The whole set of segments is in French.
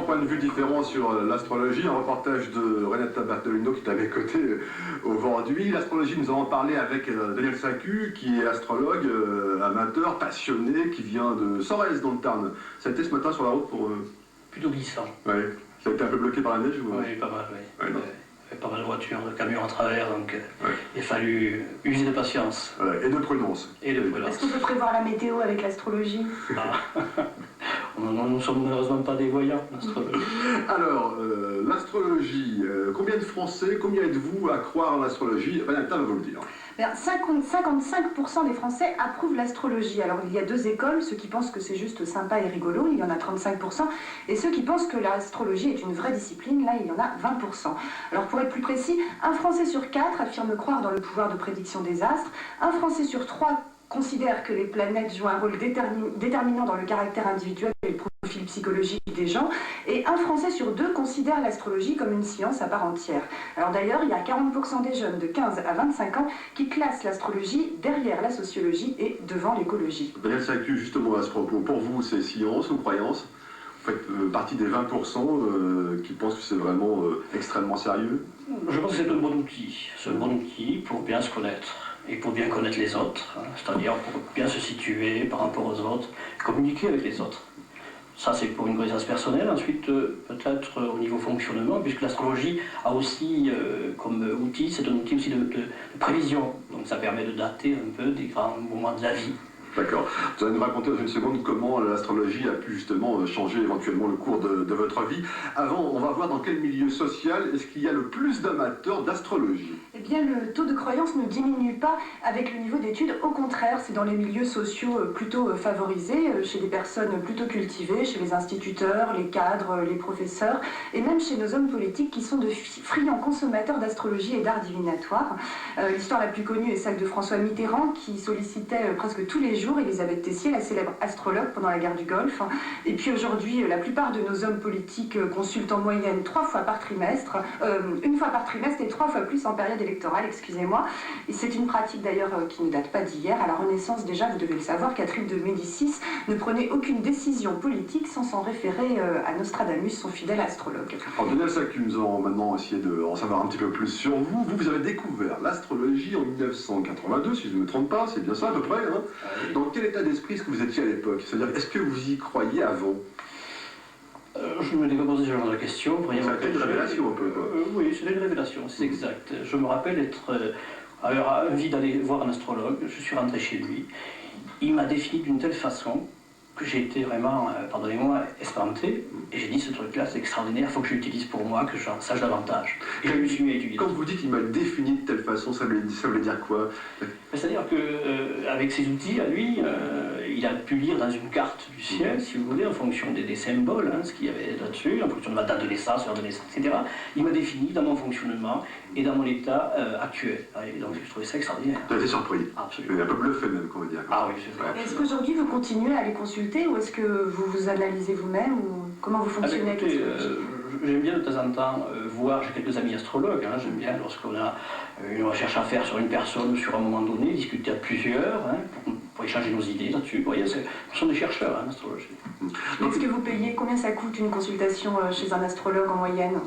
points de vue différents sur l'astrologie. Un reportage de Renata Bertolino qui est à mes côtés aujourd'hui. L'astrologie, nous allons parler avec Daniel Sacu, qui est astrologue, amateur, passionné, qui vient de Sorèze dans le Tarn. Ça a été ce matin sur la route pour... Plutôt glissant. Oui. Ça a été un peu bloqué par la neige ou... Oui, pas mal, oui. Ouais, pas mal de voitures, de camions à travers, donc il a fallu user de patience. Et de prudence. Et de prudence. Est-ce qu'on peut prévoir la météo avec l'astrologie? Nous ne sommes malheureusement pas des voyants, l'astrologie. Alors, l'astrologie, combien de Français, combien êtes-vous à croire en l'astrologie? Renata va vous le dire. 55% des Français approuvent l'astrologie. Alors il y a deux écoles, ceux qui pensent que c'est juste sympa et rigolo, il y en a 35%, et ceux qui pensent que l'astrologie est une vraie discipline, là il y en a 20%. Alors pour être plus précis, un Français sur 4 affirme croire dans le pouvoir de prédiction des astres, un Français sur 3 considère que les planètes jouent un rôle déterminant dans le caractère individuel et le profil psychologique des gens, et un Français sur 2 considère l'astrologie comme une science à part entière. Alors d'ailleurs, il y a 40% des jeunes de 15 à 25 ans qui classent l'astrologie derrière la sociologie et devant l'écologie. Daniel Sacu, justement à ce propos, pour vous, c'est science ou croyance? Vous faites partie des 20% qui pensent que c'est vraiment extrêmement sérieux? Je pense que c'est un bon outil. C'est un bon outil pour bien se connaître. Et pour bien connaître les autres, hein, c'est-à-dire pour bien se situer par rapport aux autres, communiquer avec les autres. Ça, c'est pour une connaissance personnelle. Ensuite, peut-être au niveau fonctionnement, puisque l'astrologie a aussi comme outil, c'est un outil aussi de prévision. Donc ça permet de dater un peu des grands moments de la vie. D'accord. Vous allez nous raconter dans une seconde comment l'astrologie a pu justement changer éventuellement le cours de votre vie. Avant, on va voir dans quel milieu social est-ce qu'il y a le plus d'amateurs d'astrologie? Eh bien, le taux de croyance ne diminue pas avec le niveau d'études. Au contraire, c'est dans les milieux sociaux plutôt favorisés, chez des personnes plutôt cultivées, chez les instituteurs, les cadres, les professeurs, et même chez nos hommes politiques qui sont de friands consommateurs d'astrologie et d'art divinatoire. L'histoire la plus connue est celle de François Mitterrand, qui sollicitait presque tous les jours Elisabeth Tessier, la célèbre astrologue pendant la guerre du Golfe. Et puis aujourd'hui, la plupart de nos hommes politiques consultent en moyenne 3 fois par trimestre, une fois par trimestre et 3 fois plus en période électorale, excusez-moi. Et c'est une pratique d'ailleurs qui ne date pas d'hier. À la Renaissance déjà, vous devez le savoir, Catherine de Médicis ne prenait aucune décision politique sans s'en référer à Nostradamus, son fidèle astrologue. Alors Daniel Sacu, nous allons maintenant essayer d'en savoir un petit peu plus sur vous. Vous avez découvert l'astrologie en 1982, si je ne me trompe pas, c'est bien ça à peu près, hein? Oui. Dans quel état d'esprit est-ce que vous étiez à l'époque? C'est-à-dire, est-ce que vous y croyiez avant? Je me l'ai posé ce genre de question. Ça a été une révélation un peu, quoi. Oui, c'est une révélation, c'est exact. Je me rappelle avoir envie d'aller voir un astrologue. Je suis rentré chez lui. Il m'a défini d'une telle façon que j'ai été vraiment, pardonnez-moi, espanté. Et j'ai dit, ce truc-là, c'est extraordinaire, il faut que je l'utilise pour moi, que j'en sache davantage. Et je me suis mis à étudier. Quand vous dites qu'il m'a défini de telle façon, ça voulait dire quoi? C'est-à-dire qu'avec ses outils, à lui, il a pu lire dans une carte du ciel, si vous voulez, en fonction des symboles, hein, ce qu'il y avait là-dessus, en fonction de ma date de naissance, heure de naissance, etc. Il m'a défini dans mon fonctionnement et dans mon état actuel. Et donc je trouvais ça extraordinaire. Vous avez été surpris? Absolument. Un peu bluffé même, qu'on va dire. Ah oui, c'est vrai. Est-ce qu'aujourd'hui vous continuez à les consulter ou est-ce que vous vous analysez vous-même ou comment vous fonctionnez avec l'astrologie? J'aime bien de temps en temps voir, j'ai quelques amis astrologues, hein, j'aime bien lorsqu'on a une recherche à faire sur une personne sur un moment donné, discuter à plusieurs, hein, pour échanger nos idées là-dessus. Vous voyez, ce sont des chercheurs en astrologie. Est-ce que vous payez, combien ça coûte une consultation chez un astrologue en moyenne?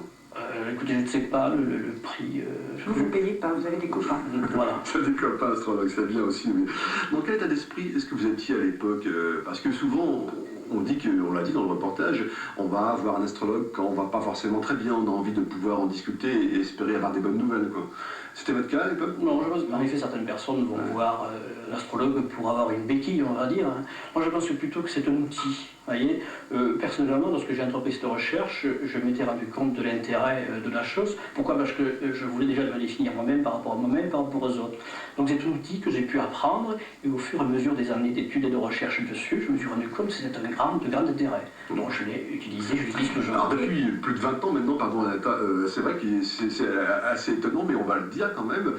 Écoutez, je ne sais pas le prix. Vous ne payez pas, vous avez des copains. Voilà. C'est des copains astrologues, c'est bien aussi. Mais dans quel état d'esprit est-ce que vous étiez à l'époque? Parce que souvent, on dit on l'a dit dans le reportage, on va voir un astrologue quand on va pas forcément très bien, on a envie de pouvoir en discuter et espérer avoir des bonnes nouvelles, quoi. C'était votre cas à l'époque? Non, je pense qu'en effet, certaines personnes vont voir l'astrologue pour avoir une béquille, on va dire. Hein. Moi, je pense plutôt que c'est un outil. Vous voyez, personnellement, lorsque j'ai entrepris cette recherche, je m'étais rendu compte de l'intérêt de la chose. Pourquoi? Parce que je voulais déjà me définir moi-même par rapport à moi-même, par rapport aux autres. Donc c'est un outil que j'ai pu apprendre, et au fur et à mesure des années d'études et de recherche dessus, je me suis rendu compte que c'était de grand intérêt. Donc je l'ai utilisé, je l'utilise toujours. Alors depuis plus de 20 ans maintenant, pardon, c'est vrai que c'est assez étonnant, mais on va le dire quand même,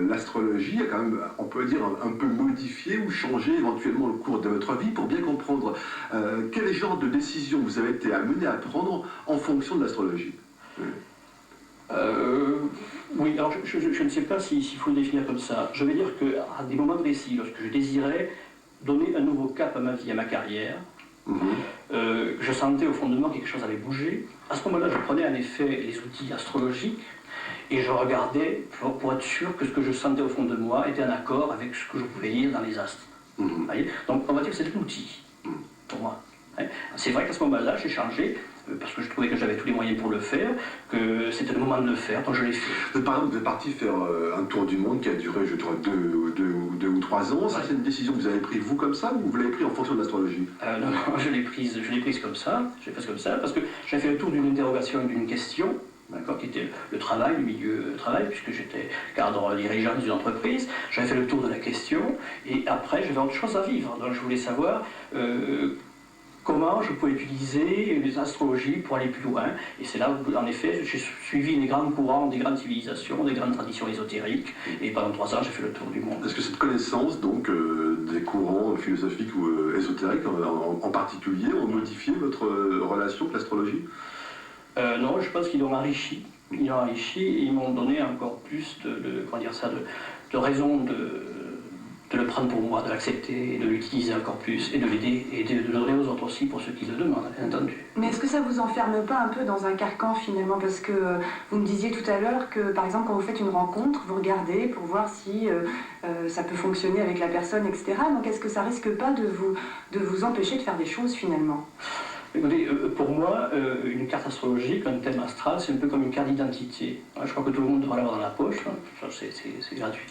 l'astrologie a quand même, on peut dire, un peu modifié ou changé éventuellement le cours de votre vie pour bien comprendre quel genre de décision vous avez été amené à prendre en fonction de l'astrologie. Oui, alors je ne sais pas s'il faut le définir comme ça. Je vais dire qu'à des moments précis, lorsque je désirais donner un nouveau cap à ma vie, à ma carrière, Je sentais au fond de moi que quelque chose avait bougé. À ce moment-là, je prenais en effet les outils astrologiques et je regardais pour être sûr que ce que je sentais au fond de moi était en accord avec ce que je pouvais lire dans les astres. Vous voyez, donc on va dire que c'est un outil pour moi. C'est vrai qu'à ce moment-là, j'ai changé, parce que je trouvais que j'avais tous les moyens pour le faire, que c'était le moment de le faire, donc je l'ai fait. Par exemple, vous êtes parti faire un tour du monde qui a duré, je crois, 2 ou 3 ans. Ça, c'est une décision que vous avez prise vous comme ça, ou vous l'avez prise en fonction de l'astrologie? Non, je l'ai prise comme ça, parce que j'ai fait le tour d'une interrogation et d'une question, qui était le travail, le milieu travail, puisque j'étais cadre dirigeant d'une entreprise. J'avais fait le tour de la question, et après, j'avais autre chose à vivre. Donc je voulais savoir comment je pouvais utiliser les astrologies pour aller plus loin. Et c'est là où, en effet, j'ai suivi les grands courants des grandes civilisations, des grandes traditions ésotériques. Et pendant 3 ans, j'ai fait le tour du monde. Est-ce que cette connaissance, donc, des courants philosophiques ou ésotériques en particulier, ont modifié votre relation avec l'astrologie? Non, je pense qu'ils l'ont enrichi. Ils l'ont enrichi et ils m'ont donné encore plus de raison de le prendre pour moi, de l'accepter, de l'utiliser encore plus, et de l'aider, et de le donner aux autres aussi pour ceux qui le demandent, bien entendu. Mais est-ce que ça vous enferme pas un peu dans un carcan finalement? Parce que vous me disiez tout à l'heure que par exemple quand vous faites une rencontre, vous regardez pour voir si ça peut fonctionner avec la personne, etc. Donc est-ce que ça risque pas de vous empêcher de faire des choses finalement? Écoutez, pour moi, une carte astrologique, un thème astral, c'est un peu comme une carte d'identité. Je crois que tout le monde devrait l'avoir dans la poche, c'est gratuit.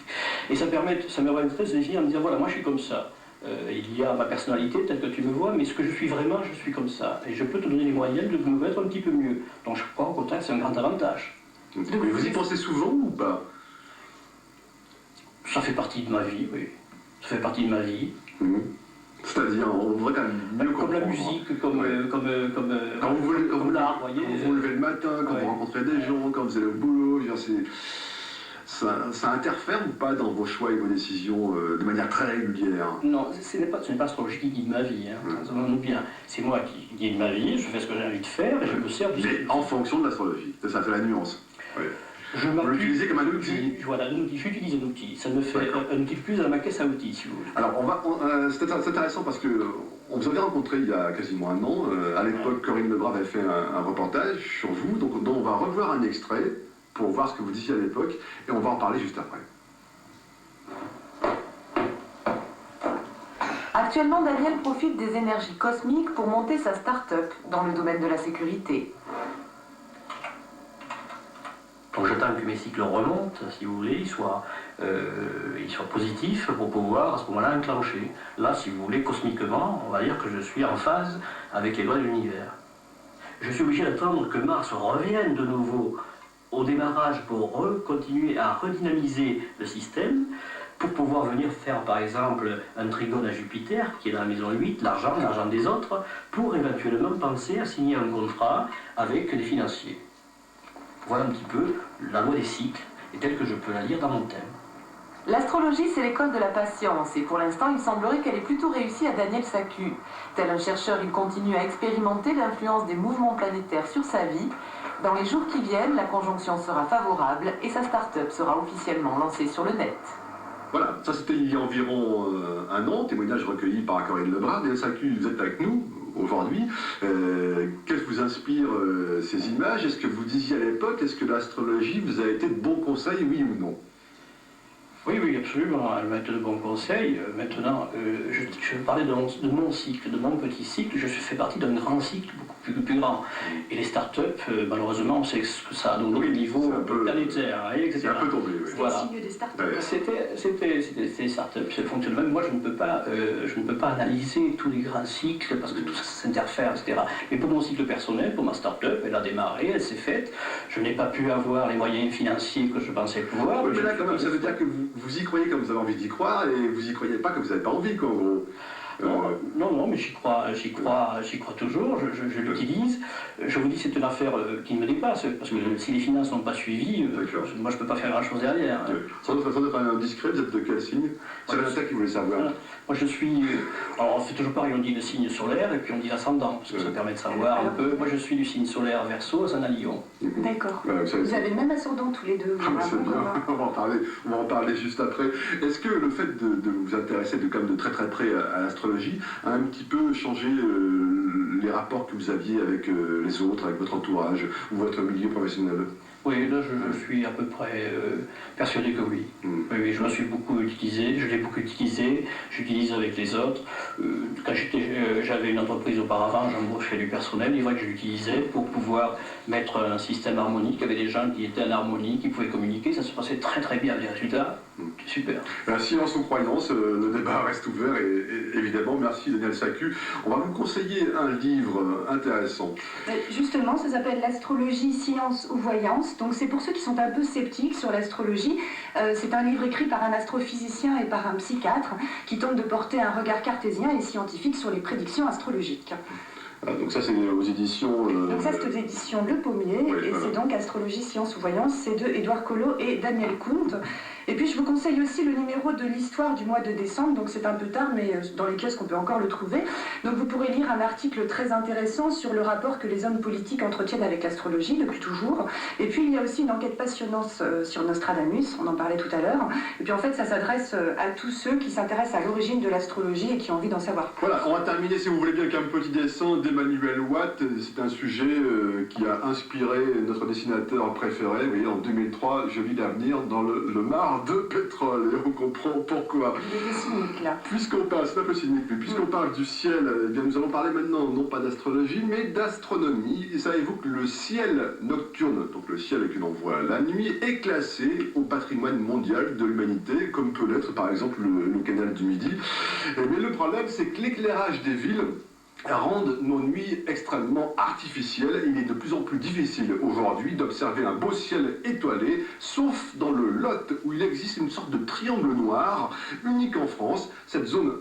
Et ça me permettrait de se définir, de me dire, voilà, moi je suis comme ça. Il y a ma personnalité telle que tu me vois, mais ce que je suis vraiment, je suis comme ça. Et je peux te donner les moyens de me mettre un petit peu mieux. Donc je crois au contraire que c'est un grand avantage. Mais vous y pensez souvent ou pas? Ça fait partie de ma vie, oui. Ça fait partie de ma vie. C'est-à-dire, on devrait quand même mieux comme la comprendre. musique, comme Quand vous l'art, voyez. Quand vous levez le matin, quand vous rencontrez des gens, quand vous allez au boulot, ça interfère ou pas dans vos choix et vos décisions de manière très régulière? Non, ce n'est pas l'astrologie qui guide ma vie, entendons-nous bien. C'est moi qui guide ma vie, je fais ce que j'ai envie de faire et je me sers du... Mais en fonction de l'astrologie, c'est ça, c'est la nuance. Oui. Vous l'utilisez comme un outil. Voilà, un outil. J'utilise un outil. Ça me fait un outil de plus dans ma caisse à outils, si vous voulez. Alors, c'est intéressant parce que on vous avait rencontré il y a quasiment un an. À l'époque, Corinne Lebrun avait fait un reportage sur vous, donc on va revoir un extrait pour voir ce que vous disiez à l'époque, et on va en parler juste après. Actuellement, Daniel profite des énergies cosmiques pour monter sa start-up dans le domaine de la sécurité. Donc j'attends que mes cycles remontent, si vous voulez, ils soient positifs pour pouvoir à ce moment-là enclencher. Là, si vous voulez, cosmiquement, on va dire que je suis en phase avec les lois de l'univers. Je suis obligé d'attendre que Mars revienne de nouveau au démarrage pour continuer à redynamiser le système, pour pouvoir venir faire par exemple un trigone à Jupiter, qui est dans la maison 8, l'argent des autres, pour éventuellement penser à signer un contrat avec des financiers. Voilà un petit peu la loi des cycles, et telle que je peux la lire dans mon thème. L'astrologie, c'est l'école de la patience, et pour l'instant, il semblerait qu'elle ait plutôt réussi à Daniel Saccu. Tel un chercheur, il continue à expérimenter l'influence des mouvements planétaires sur sa vie. Dans les jours qui viennent, la conjonction sera favorable et sa start-up sera officiellement lancée sur le net. Voilà, ça c'était il y a environ un an, témoignage recueilli par Corinne Lebrun. Daniel Saccu, vous êtes avec nous aujourd'hui. Qu'est-ce qui vous inspire ces images? Est-ce que vous disiez à l'époque, est-ce que l'astrologie vous a été de bons conseils, oui ou non? Oui, absolument, elle m'a été de bons conseils. Maintenant, je parlais de mon cycle, de mon petit cycle. Je fais partie d'un grand cycle beaucoup plus grand. Et les startups, malheureusement, on sait ce que ça a donné au niveau planétaire, etc. C'est un peu tombé, oui. Voilà. C'est le signe des startups. C'était des startups, ça fonctionne même. Moi, je ne peux pas analyser tous les grands cycles parce que tout ça s'interfère, etc. Mais pour mon cycle personnel, pour ma startup, elle a démarré, elle s'est faite. Je n'ai pas pu avoir les moyens financiers que je pensais pouvoir. Oui, mais là, quand même, ça veut dire que vous y croyez comme vous avez envie d'y croire et vous y croyez pas comme vous n'avez pas envie, quoi, en gros. Non, mais j'y crois toujours, je l'utilise. Je vous dis, c'est une affaire qui me dépasse, parce que si les finances n'ont pas suivi, moi je ne peux pas faire grand-chose derrière. Sans doute indiscret, vous êtes de quel signe? C'est la qui voulait savoir. Moi je suis... Alors on fait toujours pareil, on dit le signe solaire et puis on dit l'ascendant, parce que ça permet de savoir un peu. Moi je suis du signe solaire Verseau, ascendant Lion. D'accord. Vous avez le même ascendant tous les deux. C'est bien, on va en parler juste après. Est-ce que le fait de vous intéresser de très très près à l'astrologie, l'astrologie a un petit peu changé les rapports que vous aviez avec les autres, avec votre entourage ou votre milieu professionnel? Oui, là je suis à peu près persuadé que oui. Oui, oui, je me suis beaucoup utilisé, je l'ai beaucoup utilisé, j'utilise avec les autres. Quand j'avais une entreprise auparavant, j'embauchais du personnel, il est vrai que je l'utilisais pour pouvoir mettre un système harmonique avec des gens qui étaient en harmonie, qui pouvaient communiquer, ça se passait très très bien, les résultats, super. Science ou croyance, le débat reste ouvert et évidemment, merci Daniel Sacu. On va vous conseiller un livre intéressant. Justement, ça s'appelle L'astrologie, science ou voyance. Donc c'est pour ceux qui sont un peu sceptiques sur l'astrologie. C'est un livre écrit par un astrophysicien et par un psychiatre qui tente de porter un regard cartésien et scientifique sur les prédictions astrologiques. Donc ça c'est aux éditions... Donc ça c'est aux éditions Le Pommier, oui, et voilà. c'est donc Astrologie, Science ou Voyance, c'est de Édouard Collot et Daniel Kuhn. Et puis je vous conseille aussi le numéro de l'histoire du mois de décembre, donc c'est un peu tard mais dans les kiosques on peut encore le trouver. Donc vous pourrez lire un article très intéressant sur le rapport que les hommes politiques entretiennent avec l'astrologie depuis toujours. Et puis il y a aussi une enquête passionnante sur Nostradamus, on en parlait tout à l'heure. Et puis en fait ça s'adresse à tous ceux qui s'intéressent à l'origine de l'astrologie et qui ont envie d'en savoir plus. Voilà, on va terminer si vous voulez bien avec un petit dessin d'Emmanuel Watt. C'est un sujet qui a inspiré notre dessinateur préféré. Vous voyez, en 2003, je vis l'avenir dans le mar de pétrole. Et on comprend pourquoi. Il est cynique là. Puisqu'on parle, c'est un peu cynique, mais puisqu'on parle du ciel, eh bien, nous allons parler maintenant non pas d'astrologie, mais d'astronomie. Et savez-vous que le ciel nocturne, donc le ciel que l'on voit la nuit, est classé au patrimoine mondial de l'humanité, comme peut l'être par exemple le canal du Midi. Mais le problème, c'est que l'éclairage des villes rendent nos nuits extrêmement artificielles. Il est de plus en plus difficile aujourd'hui d'observer un beau ciel étoilé, sauf dans le Lot où il existe une sorte de triangle noir unique en France. Cette zone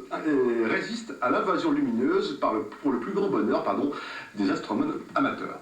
résiste à l'invasion lumineuse pour le plus grand bonheur des astronomes amateurs.